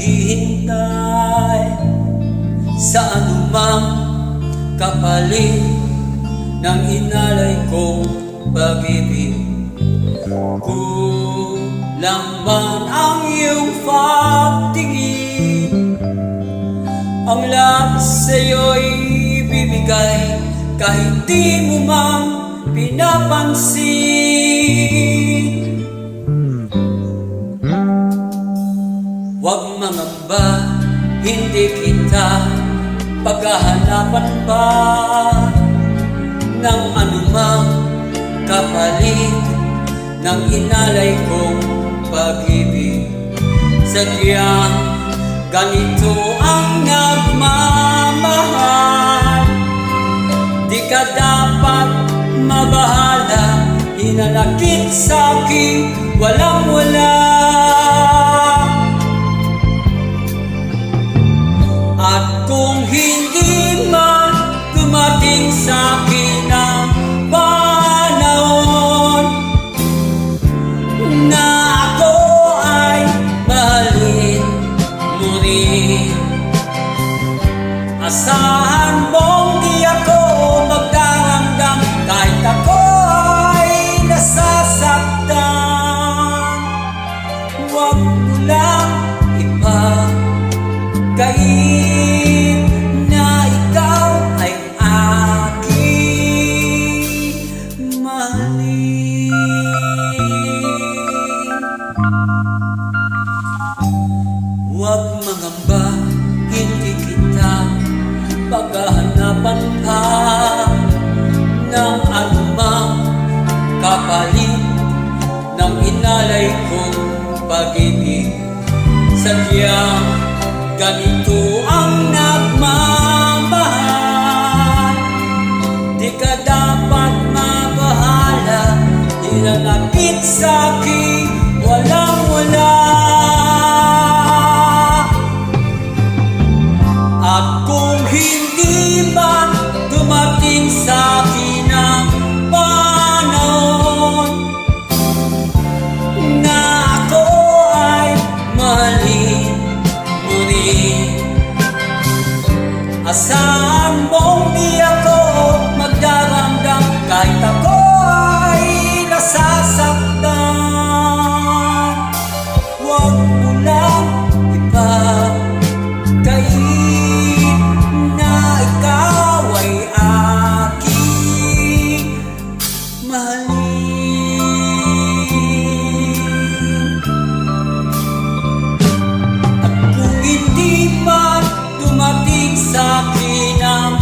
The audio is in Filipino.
naghihintay sa anumang kapalit ng inalay kong pag-ibig. Kulang man ang iyong pagtingin, ang lahat sa'yo'y bibigay kahit di mo man pinapansin. Huwag mangamba, hindi kita paghahanapan pa ng anumang kapalit ng inalay kong pag-ibig. Sadyang ganito ang nagmamahal, di ka dapat mabahala, hinanakit sa'kin walang-wala. At kung hindi man dumating sa'kin ang panahon na ako ay mahalin mo rin, asahan mong di ako magdaramdam kahit ako ay nasasaktan. Huwag mo lang ipagkait na ikaw ay aking mahalin. Huwag mangamba, hindi kita paghahanapan pa ng anumang kapalit ng inalay kong pag-ibig. Sadyang ganito ang nagmamahal, di ka dapat mabahala, hinanakit sa'kin walang-wala. At kung hindi man dumating sa'kin ang panahon na ako ay mahalin mo rin, asahan mong di ako magdaramdam kahit ako ay nasasaktan. Huwag mo lang ipagkait na ikaw ay aking mahalin. At kung hindi man dumating sa'kin ang